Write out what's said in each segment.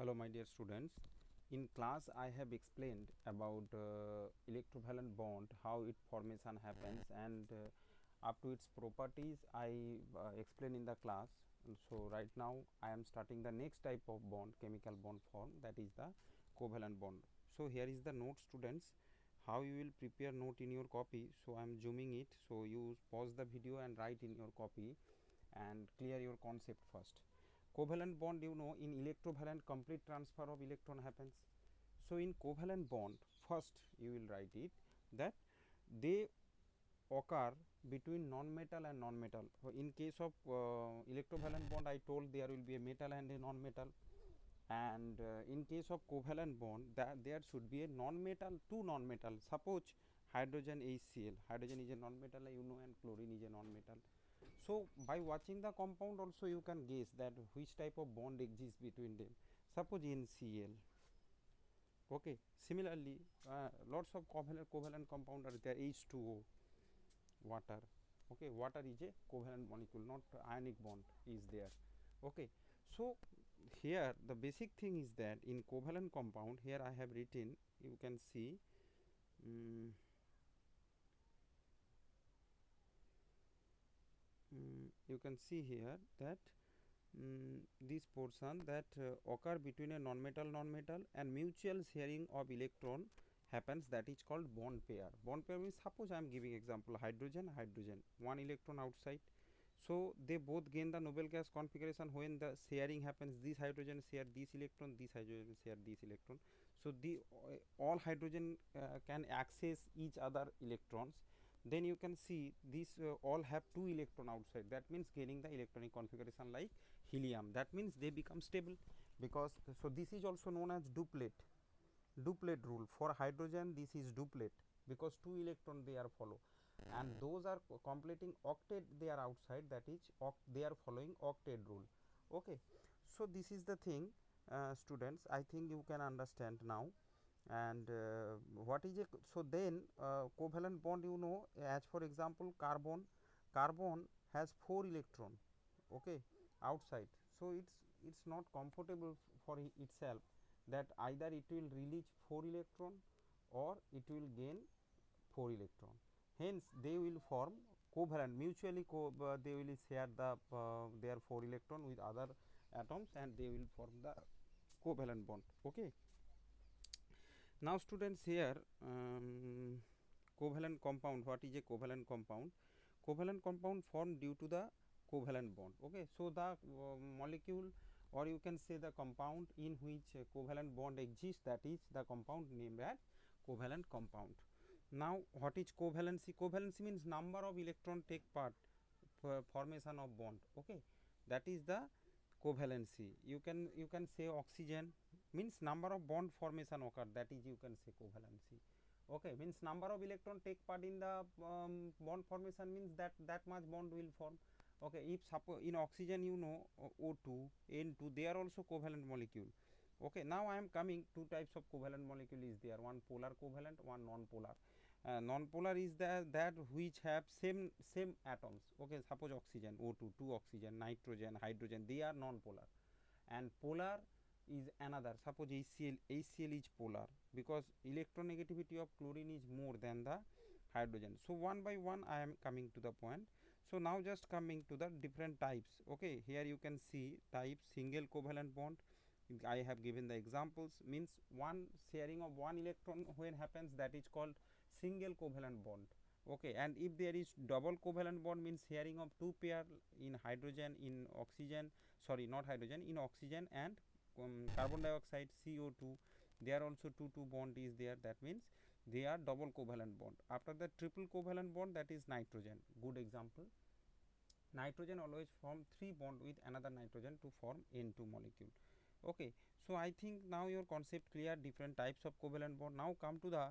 Hello my dear students. In class I have explained about electrovalent bond, how its formation happens, and up to its properties I explained in the class. And so right now I am starting the next type of bond, chemical bond form, that is the covalent bond. So here is the note, students, how you will prepare note in your copy. So I am zooming it, so you pause the video and write in your copy and clear your concept first. Covalent bond, you know, in electrovalent complete transfer of electron happens. So in covalent bond, first you will write it that they occur between non-metal and non-metal. In case of electrovalent bond, I told there will be a metal and a non-metal, and in case of covalent bond, that there should be a non-metal, two non-metal. Suppose hydrogen HCl, hydrogen is a non-metal, you know, and chlorine is a non-metal. So by watching the compound also you can guess that which type of bond exists between them. Suppose NCl. Okay. Similarly, lots of covalent compound are there. H2O, water. Okay, water is a covalent molecule, not ionic bond is there. Okay. So here the basic thing is that in covalent compound, here I have written, you can see. You can see here that this portion that occur between a non-metal and mutual sharing of electron happens, that is called bond pair. Bond pair means, suppose I am giving example, hydrogen, one electron outside. So they both gain the noble gas configuration when the sharing happens. This hydrogen share this electron, this hydrogen share this electron. So the all hydrogen can access each other electrons. Then you can see these all have two electron outside. That means gaining the electronic configuration like helium. That means they become stable, because so this is also known as duplet rule. For hydrogen this is duplet, because two electron they are follow, and those are completing octet, they are outside, that is they are following octet rule. Okay, so this is the thing, students, I think you can understand now. And what is a, so then covalent bond, you know, as for example carbon has 4 electron, okay, outside. So it's not comfortable for itself, that either it will release 4 electron or it will gain 4 electron. Hence they will form covalent, mutually they will share the their 4 electron with other atoms, and they will form the covalent bond. Okay. Now students, here covalent compound, what is a covalent compound? Covalent compound formed due to the covalent bond. Okay, so the molecule, or you can say the compound in which covalent bond exists, that is the compound named as covalent compound. Now what is covalency? Covalency means number of electron take part formation of bond. Okay, that is the covalency. You can say oxygen means number of bond formation occur, that is you can say covalency. Okay, means number of electron take part in the bond formation, means that much bond will form. Okay, if suppose in oxygen, you know, O2, N2, they are also covalent molecule. Okay, now I am coming, two types of covalent molecule is there, one polar covalent, one non-polar. Non-polar is that which have same atoms. Okay, suppose oxygen, O2, two oxygen, nitrogen, hydrogen, they are non-polar. And polar is another, suppose HCl is polar, because electronegativity of chlorine is more than the hydrogen. So one by one I am coming to the point. So now just coming to the different types. Okay, here you can see type single covalent bond. I have given the examples, means one sharing of one electron when happens, that is called single covalent bond. Okay, and if there is double covalent bond, means sharing of two pair in hydrogen, in oxygen, sorry, not hydrogen, in oxygen and carbon dioxide, CO2, there also two bond is there, that means they are double covalent bond. After the triple covalent bond, that is nitrogen, good example. Nitrogen always form 3 bond with another nitrogen to form N2 molecule. Okay, so I think now your concept clear, different types of covalent bond. Now come to the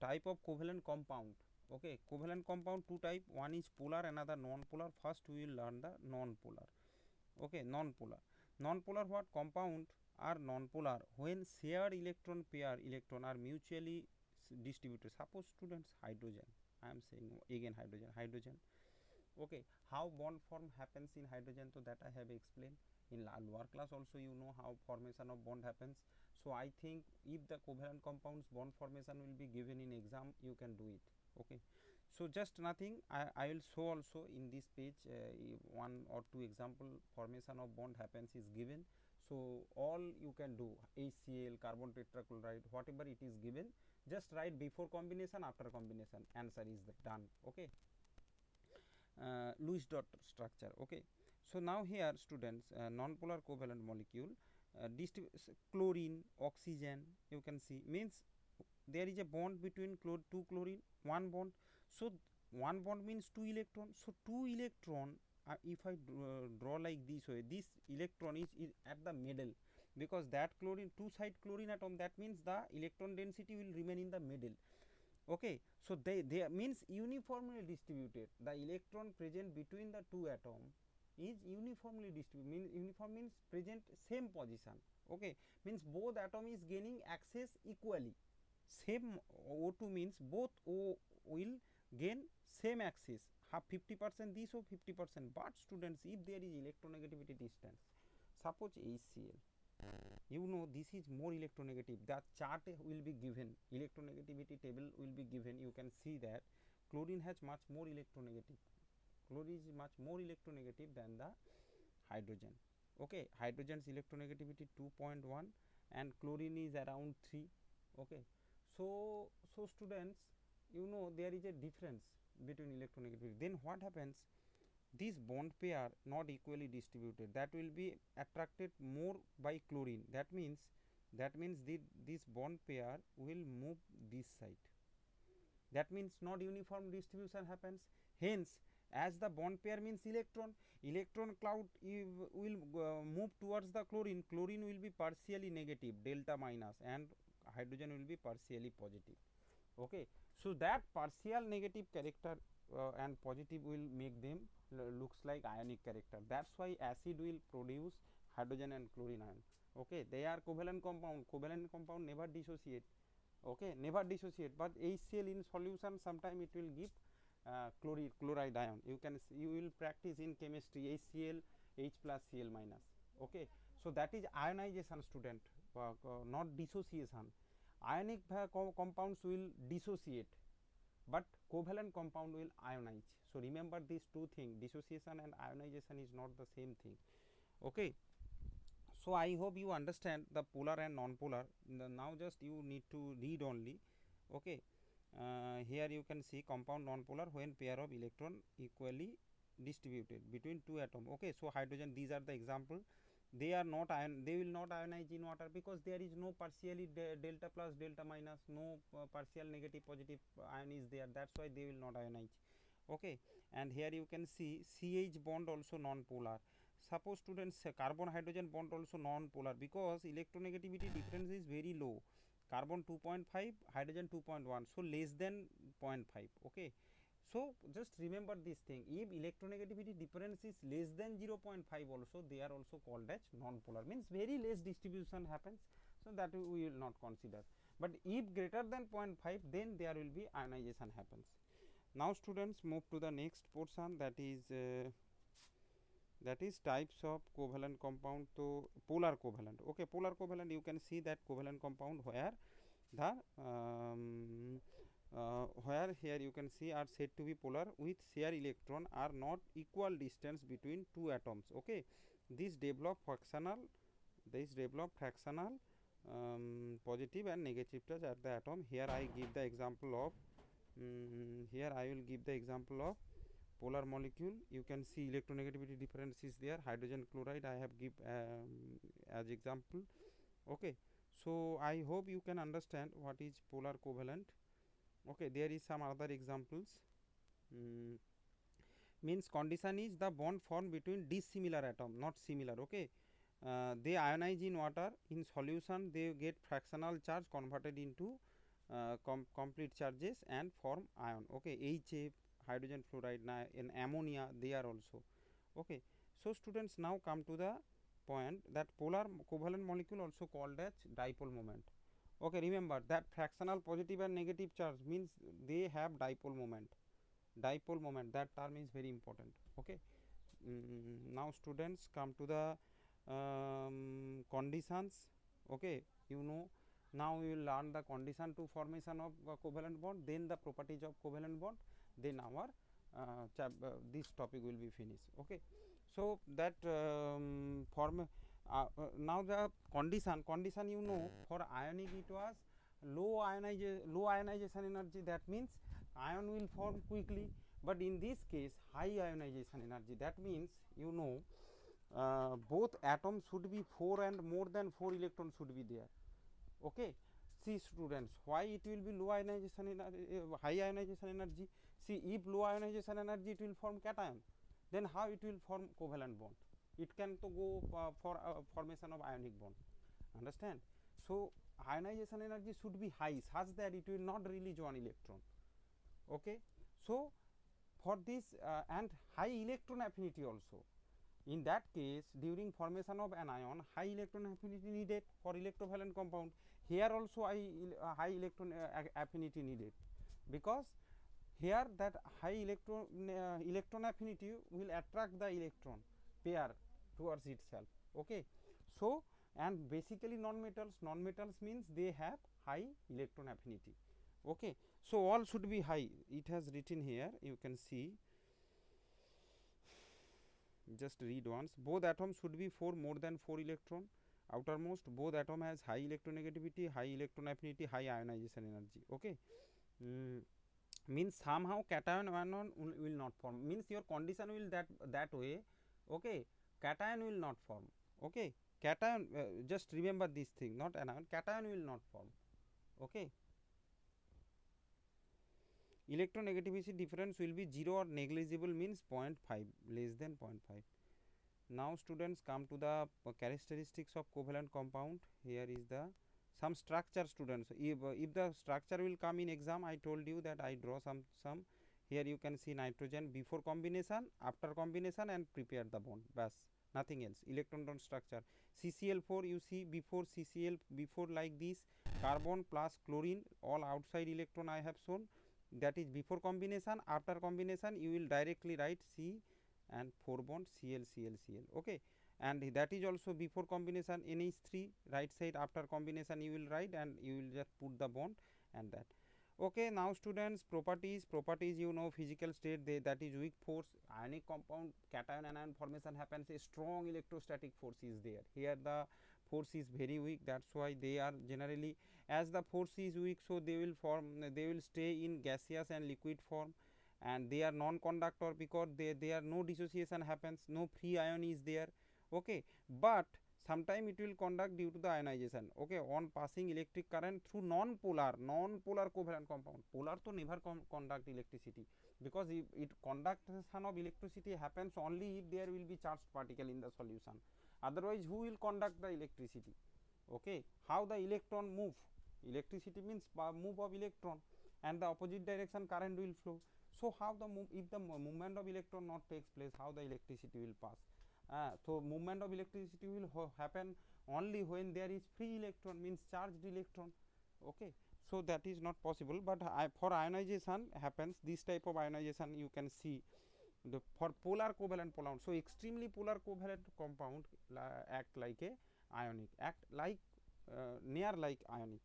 type of covalent compound. Okay, covalent compound two type, one is polar, another non-polar. First we will learn the non-polar. Okay, non-polar what compound are non-polar when shared electron pair electron are mutually distributed. Suppose students, hydrogen, I am saying again hydrogen. Okay, how bond form happens in hydrogen, so that I have explained. In lower class also you know how formation of bond happens. So I think if the covalent compounds bond formation will be given in exam, you can do it. Okay, so just nothing, I will show also in this page one or two example formation of bond happens is given. So all you can do, HCl, carbon tetrachloride, whatever it is given, just write before combination, after combination, answer is done. Okay, Lewis dot structure. Okay, so now here students, non-polar covalent molecule, chlorine, oxygen, you can see, means there is a bond between two chlorine, one bond. So one bond means two electron. So two electron, if I draw like this way, this electron is at the middle, because that chlorine, two side chlorine atom, that means the electron density will remain in the middle. Okay, so they means uniformly distributed. The electron present between the two atom is uniformly distributed. Uniform means present same position. Okay, means both atom is gaining access equally. Same O2 means both O will gain same axis, half 50% this or 50%. But students, if there is electronegativity distance, suppose HCl, you know this is more electronegative, the chart will be given, electronegativity table will be given, you can see that chlorine has much more electronegative, chlorine is much more electronegative than the hydrogen. Okay, hydrogen's electronegativity 2.1 and chlorine is around 3. Okay, so students, you know there is a difference between electronegativity. Then what happens, this bond pair not equally distributed, that will be attracted more by chlorine, that means this bond pair will move this side, that means not uniform distribution happens. Hence, as the bond pair means electron cloud will move towards the chlorine will be partially negative, delta minus, and hydrogen will be partially positive. Okay, so that partial negative character and positive will make them looks like ionic character. That's why acid will produce hydrogen and chlorine ion. Okay, they are covalent compound. Covalent compound never dissociate. Okay, never dissociate. But HCl in solution, sometime it will give chloride ion. You will practice in chemistry HCl H plus Cl minus. Okay, so that is ionization, student, not dissociation. Ionic compounds will dissociate, but covalent compound will ionize. So remember these two things, dissociation and ionization is not the same thing. Okay, so I hope you understand the polar and non-polar. Now just you need to read only. Okay, here you can see compound non-polar when pair of electron equally distributed between two atom. Okay, so hydrogen, these are the example. They are not they will not ionize in water, because there is no partially delta plus delta minus, no partial negative positive ion is there, that's why they will not ionize. Okay, and here you can see CH bond also non-polar. Suppose students, carbon hydrogen bond also non-polar, because electronegativity difference is very low, carbon 2.5, hydrogen 2.1, so less than 0.5. Okay, so just remember this thing, if electronegativity difference is less than 0.5 also, they are also called as non-polar, means very less distribution happens, so that we will not consider. But if greater than 0.5, then there will be ionization happens. Now students, move to the next portion, that is types of covalent compound. So polar covalent. Okay, polar covalent, you can see that covalent compound where the where here you can see are said to be polar with share electron are not equal distance between two atoms. Okay, this develop fractional positive and negative charge at the atom. Here I give the example of here I will give the example of polar molecule. You can see electronegativity difference is there, hydrogen chloride I have give as example. Okay, so I hope you can understand what is polar covalent. Okay, there is some other examples. Means condition is the bond formed between dissimilar atom, not similar. Okay, they ionize in water, in solution they get fractional charge converted into complete charges and form ion. Okay, HF, hydrogen fluoride, in ammonia they are also. Okay, so students, now come to the point that polar covalent molecule also called as dipole moment. Okay, remember that fractional positive and negative charge means they have dipole moment. Dipole moment, that term is very important. Okay, now students, come to the conditions. Okay, you know, now we will learn the condition to formation of covalent bond, then the properties of covalent bond, then our this topic will be finished. Okay, so that now the condition, you know, for ionic it was low ionization energy, that means ion will form quickly, but in this case high ionization energy, that means, you know, both atoms should be 4 and more than 4 electrons should be there. Okay, see students, why it will be low ionization energy, high ionization energy? See, if low ionization energy, it will form cation, then how it will form covalent bond? It can to go for formation of ionic bond, understand? So ionization energy should be high, such that it will not release one electron. Okay, so for this and high electron affinity also, in that case, during formation of an ion, high electron affinity needed for electrovalent compound. Here also high electron affinity needed, because here that high electron affinity will attract the electron pair towards itself. Okay, so and basically non-metals means they have high electron affinity. Okay, so all should be high. It has written here, you can see, just read once. Both atoms should be 4 more than 4 electron outermost. Both atom has high electronegativity, high electron affinity, high ionization energy. Okay, means somehow cation anion will not form, means your condition will that way. Okay, cation will not form. Okay, cation, just remember this thing, not anion, cation will not form. Okay, electronegativity difference will be 0 or negligible, means 0.5, less than 0.5. Now students, come to the characteristics of covalent compound. Here is the some structure, students. If the structure will come in exam, I told you that I draw some. Here you can see nitrogen before combination, after combination, and prepare the bond, bas, nothing else. Electron don't structure. CCl4, you see before CCl, before like this, carbon plus chlorine, all outside electron I have shown, that is before combination. After combination you will directly write C and 4 bond Cl Cl Cl. Okay, and that is also before combination NH3, right side. After combination you will write, and you will just put the bond and that. Okay, now students, properties, you know, physical state, that is weak force. Ionic compound cation anion formation happens, a strong electrostatic force is there. Here the force is very weak, that's why they are generally, as the force is weak, so they will stay in gaseous and liquid form, and they are non-conductor because they are no dissociation happens, no free ion is there. Okay, but sometime it will conduct due to the ionization. Okay, on passing electric current through non-polar covalent compound. Polar to never conduct electricity, because if it conduction of electricity happens only if there will be charged particle in the solution. Otherwise, who will conduct the electricity? Okay, how the electron move? Electricity means move of electron, and the opposite direction current will flow. So how the if the movement of electron not takes place, how the electricity will pass? So movement of electricity will happen only when there is free electron, means charged electron. Okay, so that is not possible. But for ionization happens, this type of ionization you can see for polar covalent compound. So extremely polar covalent compound act like a ionic, act like near like ionic.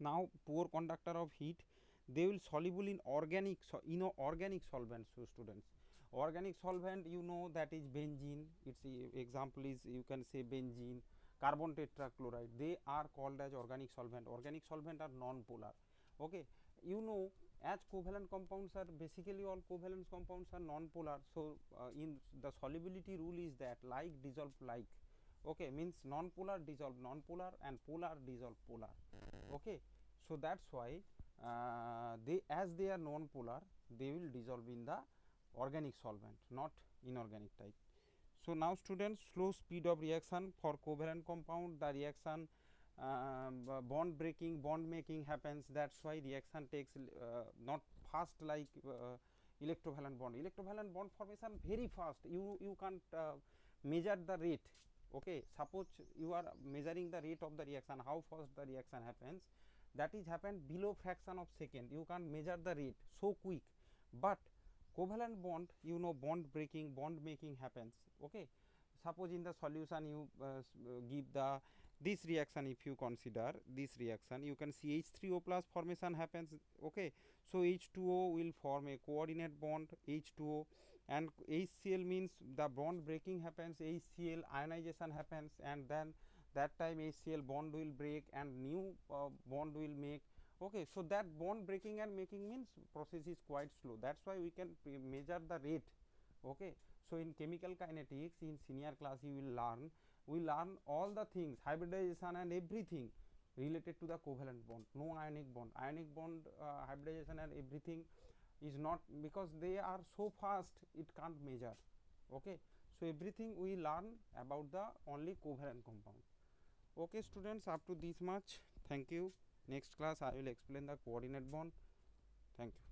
Now poor conductor of heat, they will soluble in organic solvents. So students, organic solvent, you know, that is benzene. Its example is, you can say, benzene, carbon tetrachloride. They are called as organic solvent. Organic solvent are non-polar. Okay, you know, as covalent compounds are basically, all covalent compounds are non-polar. So in the solubility rule is that like dissolve like. Okay, means non-polar dissolve non-polar, and polar dissolve polar. Okay, so that's why as they are non-polar, they will dissolve in the organic solvent, not inorganic type. So now students, slow speed of reaction for covalent compound, the reaction bond breaking, bond making happens. That's why reaction takes not fast like electrovalent bond. Electrovalent bond formation very fast. You can't measure the rate. Okay, suppose you are measuring the rate of the reaction, how fast the reaction happens, that is happened below fraction of second. You can't measure the rate so quick. But covalent bond, you know, bond breaking, bond making happens. Okay, suppose in the solution you give the this reaction, if you consider this reaction, you can see H3O plus formation happens. Okay, so H2O will form a coordinate bond H2O, and HCl means the bond breaking happens, HCl ionization happens, and then that time HCl bond will break and new bond will make. Okay, so that bond breaking and making means process is quite slow, that's why we can measure the rate. Okay, so in chemical kinetics in senior class you will learn, we learn all the things, hybridization and everything related to the covalent bond, no ionic bond, hybridization and everything is not, because they are so fast it can't measure. Okay, so everything we learn about the only covalent compound. Okay students, up to this much, thank you. Next class I will explain the coordinate bond. Thank you.